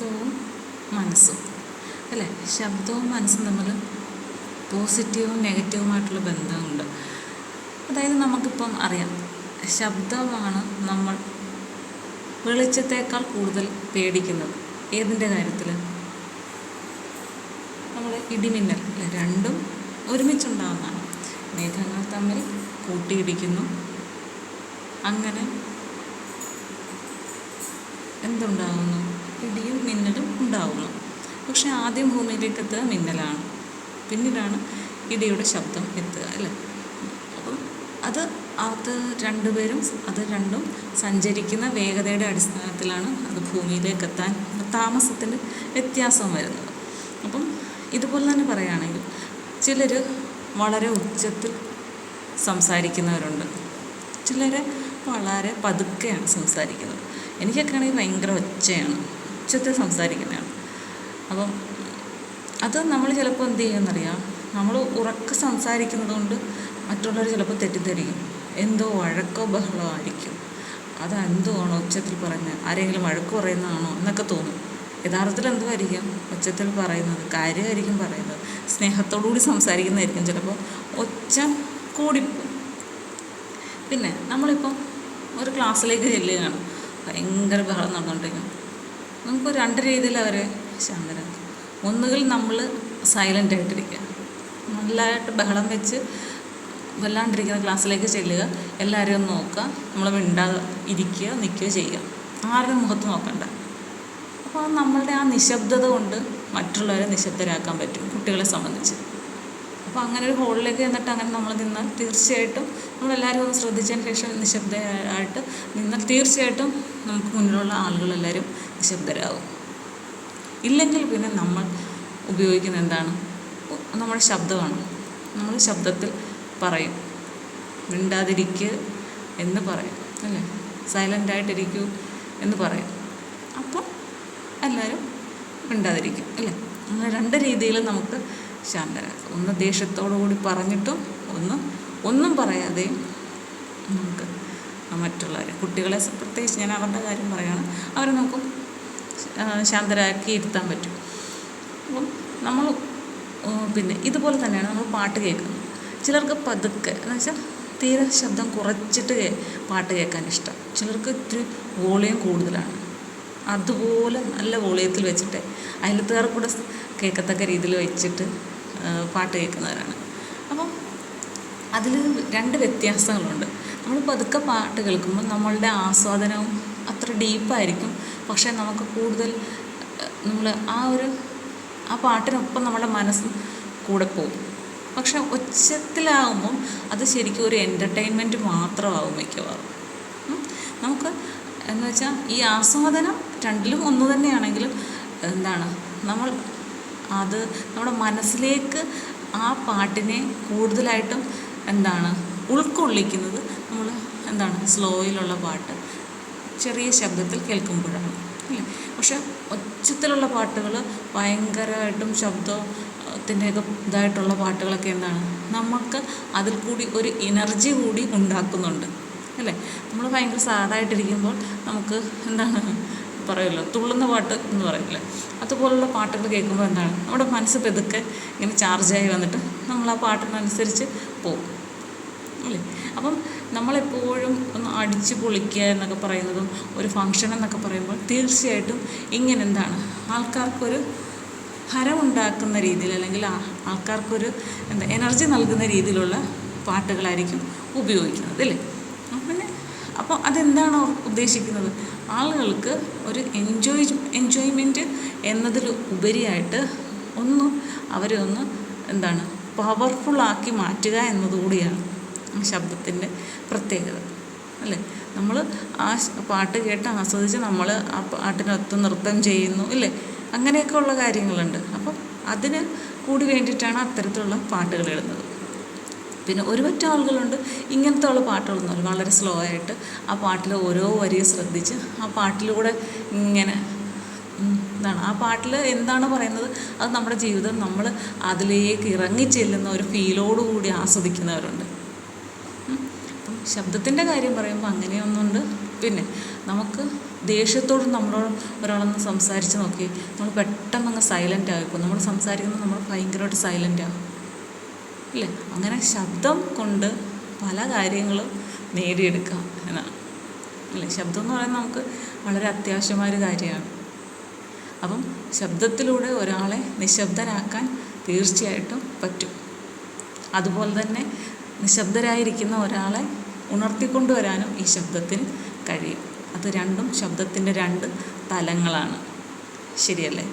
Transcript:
ശബ്ദവും മനസ്സും അല്ലേ? ശബ്ദവും മനസ്സും തമ്മിൽ പോസിറ്റീവും നെഗറ്റീവുമായിട്ടുള്ള ബന്ധമുണ്ട്. അതായത് നമുക്കിപ്പം അറിയാം, ശബ്ദമാണ് നമ്മൾ വെളിച്ചത്തേക്കാൾ കൂടുതൽ പേടിക്കുന്നത്. ഏതിൻ്റെ കാര്യത്തിൽ? നമ്മൾ ഇടിമിന്നൽ രണ്ടും ഒരുമിച്ചുണ്ടാകുന്നതാണ്. മേഘങ്ങൾ തമ്മിൽ കൂട്ടിയിടിക്കുന്നു, അങ്ങനെ എന്തുണ്ടാകുന്നു? ഇടിയും മിന്നലും ഉണ്ടാകുന്നു. പക്ഷെ ആദ്യം ഭൂമിയിലേക്ക് എത്തുക മിന്നലാണ്, പിന്നീടാണ് ഇടിയുടെ ശബ്ദം എത്തുക അല്ലേ? അപ്പം അത് രണ്ടും സഞ്ചരിക്കുന്ന വേഗതയുടെ അടിസ്ഥാനത്തിലാണ് അത് ഭൂമിയിലേക്ക് എത്താൻ താമസത്തിൻ്റെ വ്യത്യാസം വരുന്നത്. അപ്പം ഇതുപോലെ തന്നെ പറയുകയാണെങ്കിൽ ചിലർ വളരെ ഉച്ചത്തിൽ സംസാരിക്കുന്നവരുണ്ട്, ചിലർ വളരെ പതുക്കെയാണ് സംസാരിക്കുന്നത്. എനിക്കൊക്കെ ആണെങ്കിൽ ഭയങ്കര ഉച്ചത്തിൽ സംസാരിക്കുന്നതാണ്. അപ്പം അത് നമ്മൾ ചിലപ്പോൾ എന്ത് ചെയ്യുമെന്നറിയാം, നമ്മൾ ഉറക്കെ സംസാരിക്കുന്നത് കൊണ്ട് മറ്റുള്ളവർ ചിലപ്പോൾ തെറ്റിദ്ധരിക്കും, എന്തോ വഴക്കോ ബഹളോ ആയിരിക്കും, അതെന്തുവാണോ ഉച്ചത്തിൽ പറഞ്ഞ് ആരെങ്കിലും വഴക്ക് പറയുന്നതാണോ എന്നൊക്കെ തോന്നും. യഥാർത്ഥത്തിൽ എന്തുമായിരിക്കും ഉച്ചത്തിൽ പറയുന്നത്? കാര്യമായിരിക്കും പറയുന്നത്, സ്നേഹത്തോടുകൂടി സംസാരിക്കുന്നതായിരിക്കും. ചിലപ്പോൾ ഒച്ച കൂടിപ്പോവും. പിന്നെ നമ്മളിപ്പം ഒരു ക്ലാസ്സിലേക്ക് ചെല്ലുകയാണ്, ഭയങ്കര ബഹളം നടന്നുകൊണ്ടിരിക്കും. നമുക്ക് രണ്ട് രീതിയിൽ അവരെ ശാന്തരാക്കും. ഒന്നുകിൽ നമ്മൾ സൈലൻ്റ് ആയിട്ടിരിക്കുക, നല്ലതായിട്ട് ബഹളം വെച്ച് വല്ലാണ്ടിരിക്കുന്ന ക്ലാസ്സിലേക്ക് ചെല്ലുക, എല്ലാവരെയും ഒന്ന് നോക്കുക, നമ്മൾ മിണ്ടാതെ ഇരിക്കുക, നിൽക്കുകയോ ചെയ്യുക, ആരുടെ മുഖത്ത് നോക്കണ്ട. അപ്പോൾ നമ്മളുടെ ആ നിശബ്ദത കൊണ്ട് മറ്റുള്ളവരെ നിശബ്ദരാക്കാൻ പറ്റും കുട്ടികളെ സംബന്ധിച്ച്. അപ്പോൾ അങ്ങനെ ഒരു ഹോളിലേക്ക് എന്നിട്ട് അങ്ങനെ നമ്മൾ നിന്നാൽ തീർച്ചയായിട്ടും നമ്മളെല്ലാവരും ഒന്ന് ശ്രദ്ധിച്ചതിന് ശേഷം നിശബ്ദമായിട്ട് നിന്നാൽ തീർച്ചയായിട്ടും നമുക്ക് മുന്നിലുള്ള ആളുകളെല്ലാവരും നിശബ്ദരാകും. ഇല്ലെങ്കിൽ പിന്നെ നമ്മൾ ഉപയോഗിക്കുന്ന എന്താണ്? നമ്മുടെ ശബ്ദമാണ്. നമ്മൾ ശബ്ദത്തിൽ പറയും, മിണ്ടാതിരിക്കുക എന്ന് പറയും അല്ലേ? സൈലൻ്റായിട്ടിരിക്കൂ എന്ന് പറയും. അപ്പോൾ എല്ലാവരും മിണ്ടാതിരിക്കും അല്ലേ? അങ്ങനെ രണ്ട് രീതിയിൽ നമുക്ക് ശാന്തരാക്കാം. ഒന്ന് ദേഷ്യത്തോടു കൂടി പറഞ്ഞിട്ടും ഒന്നും പറയാതെയും നമുക്ക് മറ്റുള്ളവരെ, കുട്ടികളെ പ്രത്യേകിച്ച് ഞാൻ അവരുടെ കാര്യം പറയുകയാണ്, അവരെ നമുക്ക് ശാന്തരാക്കി ഇരുത്താൻ പറ്റും. അപ്പം നമ്മൾ പിന്നെ ഇതുപോലെ തന്നെയാണ് നമ്മൾ പാട്ട് കേൾക്കുന്നത്. ചിലർക്ക് പതുക്കെ എന്ന് വെച്ചാൽ തീരെ ശബ്ദം കുറച്ചിട്ട് പാട്ട് കേൾക്കാൻ ഇഷ്ടം. ചിലർക്ക് ഇത്തിരി വോളിയം കൂടുതലാണ്, അതുപോലെ നല്ല വോളിയത്തിൽ വെച്ചിട്ട് അയലത്തുകാർ കൂടെ കേൾക്കത്തക്ക രീതിയിൽ വെച്ചിട്ട് പാട്ട് കേൾക്കുന്നവരാണ്. അപ്പം അതിൽ രണ്ട് വ്യത്യാസങ്ങളുണ്ട്. നമ്മൾ പതുക്കെ പാട്ട് കേൾക്കുമ്പോൾ നമ്മളുടെ ആസ്വാദനവും അത്ര ഡീപ്പായിരിക്കും, പക്ഷേ നമുക്ക് കൂടുതൽ നമ്മൾ ആ പാട്ടിനൊപ്പം നമ്മുടെ മനസ്സും കൂടെ പോകും. പക്ഷെ ഒച്ചത്തിലാകുമ്പം അത് ശരിക്കും ഒരു എൻ്റർടൈൻമെൻറ്റ് മാത്രമാകും മിക്കവാറും. നമുക്ക് എന്ന് വെച്ചാൽ ഈ ആസ്വാദനം രണ്ടിലും ഒന്ന് തന്നെയാണെങ്കിലും എന്താണ്, നമ്മുടെ മനസ്സിലേക്ക് ആ പാട്ടിനെ കൂടുതലായിട്ടും ഉൾക്കൊള്ളിക്കുന്നത് നമ്മൾ സ്ലോയിലുള്ള പാട്ട് ചെറിയ ശബ്ദത്തിൽ കേൾക്കുമ്പോഴാണ് അല്ലേ? പക്ഷെ ഒച്ചത്തിലുള്ള പാട്ടുകൾ ഭയങ്കരമായിട്ടും ശബ്ദത്തിൻ്റെയൊക്കെ ഇതായിട്ടുള്ള പാട്ടുകളൊക്കെ നമുക്ക് അതിൽ കൂടി ഒരു എനർജി കൂടി ഉണ്ടാക്കുന്നുണ്ട് അല്ലേ? നമ്മൾ ഭയങ്കര സാഡായിട്ടിരിക്കുമ്പോൾ നമുക്ക് പറയുമല്ലോ, തുള്ളുന്ന പാട്ട് എന്ന് പറയില്ലേ, അതുപോലുള്ള പാട്ടുകൾ കേൾക്കുമ്പോൾ നമ്മുടെ മനസ്സ് പെതുക്കെ ഇങ്ങനെ ചാർജായി വന്നിട്ട് നമ്മൾ ആ പാട്ടിനനുസരിച്ച് പോകും അല്ലേ? അപ്പം നമ്മളെപ്പോഴും ഒന്ന് അടിച്ച് പൊളിക്കുക എന്നൊക്കെ പറയുന്നതും ഒരു ഫങ്ഷൻ എന്നൊക്കെ പറയുമ്പോൾ തീർച്ചയായിട്ടും ഇങ്ങനെ ആൾക്കാർക്കൊരു ഹരമുണ്ടാക്കുന്ന രീതിയിൽ, അല്ലെങ്കിൽ ആൾക്കാർക്കൊരു എനർജി നൽകുന്ന രീതിയിലുള്ള പാട്ടുകളായിരിക്കും ഉപയോഗിക്കുന്നത് അല്ലേ? അപ്പോൾ അതെന്താണ് ഉദ്ദേശിക്കുന്നത്? ആളുകൾക്ക് ഒരു എൻജോയ്മെൻറ്റ് എന്നതിൽ ഉപരിയായിട്ട് അവരെ പവർഫുള്ളാക്കി മാറ്റുക എന്നതുകൂടിയാണ് ശബ്ദത്തിൻ്റെ പ്രത്യേകത അല്ലേ? നമ്മൾ ആ പാട്ട് കേട്ട് ആസ്വദിച്ച് നമ്മൾ ആ പാട്ടിനൊത്ത് നൃത്തം ചെയ്യുന്നു ഇല്ലേ? അങ്ങനെയൊക്കെ ഉള്ള കാര്യങ്ങളുണ്ട്. അപ്പം അതിന് കൂടി വേണ്ടിയിട്ടാണ് അത്തരത്തിലുള്ള പാട്ടുകൾ എഴുതുന്നത്. പിന്നെ ഒരുപറ്റം ആളുകളുണ്ട് ഇങ്ങനത്തെ ഉള്ള പാട്ടുകളൊന്നുമല്ല, വളരെ സ്ലോ ആയിട്ട് ആ പാട്ടിൽ ഓരോ വരിയും ശ്രദ്ധിച്ച് ആ പാട്ടിലൂടെ ഇങ്ങനെ ആ പാട്ടിൽ എന്താണ് പറയുന്നത് അത് നമ്മുടെ ജീവിതം നമ്മൾ അതിലേക്ക് ഇറങ്ങിച്ചെല്ലുന്ന ഒരു ഫീലോടുകൂടി ആസ്വദിക്കുന്നവരുണ്ട്. അപ്പം ശബ്ദത്തിൻ്റെ കാര്യം പറയുമ്പോൾ അങ്ങനെയൊന്നുണ്ട്. പിന്നെ നമുക്ക് ദേഷ്യത്തോട് നമ്മളോട് ഒരാളൊന്ന് സംസാരിച്ച് നോക്കി, നമ്മൾ പെട്ടെന്ന് അങ്ങ് സൈലൻ്റ് ആയിപ്പോൾ. നമ്മൾ സംസാരിക്കുമ്പോൾ നമ്മൾ ഭയങ്കരമായിട്ട് സൈലൻ്റ് ആകും അല്ലേ? അങ്ങനെ ശബ്ദം കൊണ്ട് പല കാര്യങ്ങളും നേടിയെടുക്കാം എന്നാണ് അല്ലേ? ശബ്ദം എന്ന് പറയുന്നത് നമുക്ക് വളരെ അത്യാവശ്യമായൊരു കാര്യമാണ്. അപ്പം ശബ്ദത്തിലൂടെ ഒരാളെ നിശബ്ദരാക്കാൻ തീർച്ചയായിട്ടും പറ്റും. അതുപോലെ തന്നെ നിശബ്ദരായിരിക്കുന്ന ഒരാളെ ഉണർത്തിക്കൊണ്ടുവരാനും ഈ ശബ്ദത്തിന് കഴിയും. അത് രണ്ടും ശബ്ദത്തിൻ്റെ രണ്ട് തലങ്ങളാണ്. ശരിയല്ലേ?